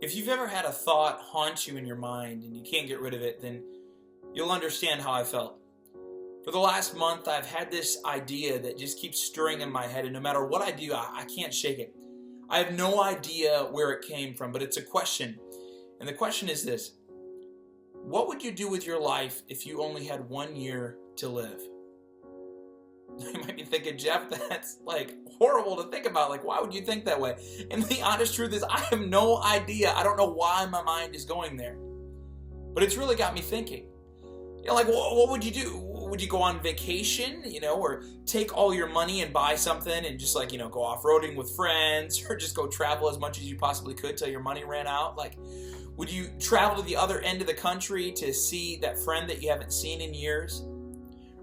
If you've ever had a thought haunt you in your mind and you can't get rid of it, then you'll understand how I felt. For the last month, I've had this idea that just keeps stirring in my head, and no matter what I do, I can't shake it. I have no idea where it came from, but it's a question. And the question is this: what would you do with your life if you only had 1 year to live? You might be thinking, Jeff, that's like horrible to think about. Like, why would you think that way? And the honest truth is, I have no idea. I don't know why my mind is going there. But it's really got me thinking. Like, what would you do? Would you go on vacation, or take all your money and buy something and just go off-roading with friends, or just go travel as much as you possibly could till your money ran out? Like, would you travel to the other end of the country to see that friend that you haven't seen in years?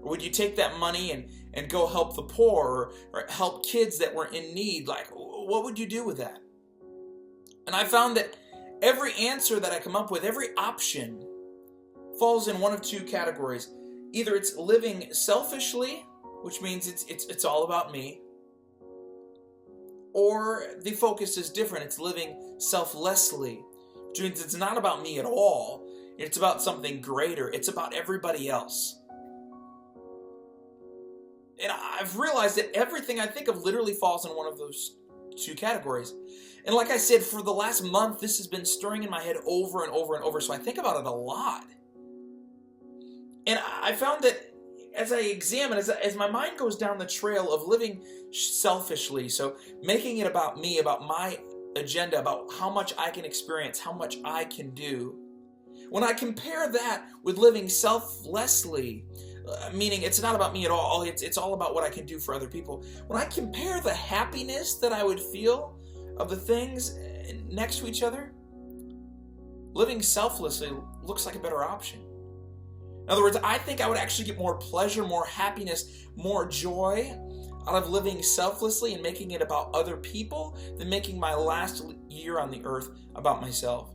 Or would you take that money and go help the poor or help kids that were in need? Like, what would you do with that? And I found that every answer that I come up with, every option, falls in one of two categories. Either it's living selfishly, which means it's all about me, or the focus is different. It's living selflessly, which means it's not about me at all. It's about something greater. It's about everybody else. And I've realized that everything I think of literally falls in one of those two categories. And like I said, for the last month, this has been stirring in my head over and over and over, so I think about it a lot. And I found that as I examine, as my mind goes down the trail of living selfishly, so making it about me, about my agenda, about how much I can experience, how much I can do, when I compare that with living selflessly, meaning it's not about me at all, it's all about what I can do for other people. When I compare the happiness that I would feel of the things next to each other, living selflessly looks like a better option. In other words, I think I would actually get more pleasure, more happiness, more joy out of living selflessly and making it about other people than making my last year on the earth about myself.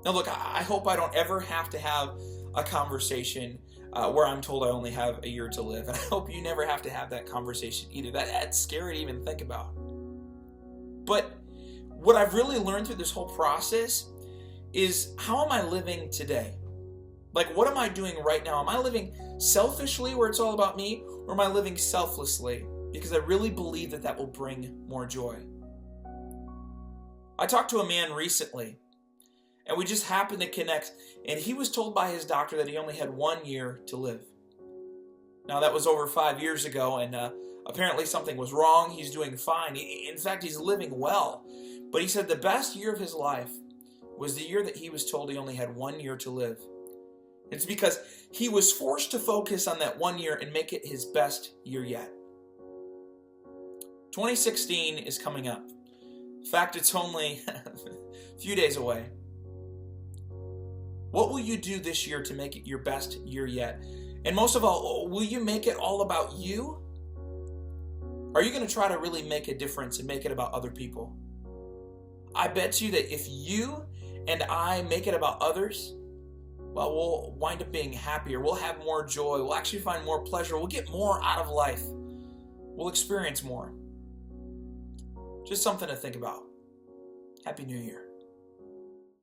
Now look, I hope I don't ever have to have a conversation where I'm told I only have a year to live. And I hope you never have to have that conversation either. That's scary to even think about. But what I've really learned through this whole process is, how am I living today? Like, what am I doing right now? Am I living selfishly where it's all about me? Or am I living selflessly? Because I really believe that will bring more joy. I talked to a man recently, and we just happened to connect, and he was told by his doctor that he only had 1 year to live. Now, that was over 5 years ago, and apparently something was wrong. He's doing fine. In fact, he's living well. But he said the best year of his life was the year that he was told he only had 1 year to live. It's because he was forced to focus on that 1 year and make it his best year yet. 2016 is coming up. In fact, it's only a few days away. What will you do this year to make it your best year yet? And most of all, will you make it all about you? Are you going to try to really make a difference and make it about other people? I bet you that if you and I make it about others, well, we'll wind up being happier. We'll have more joy. We'll actually find more pleasure. We'll get more out of life. We'll experience more. Just something to think about. Happy New Year.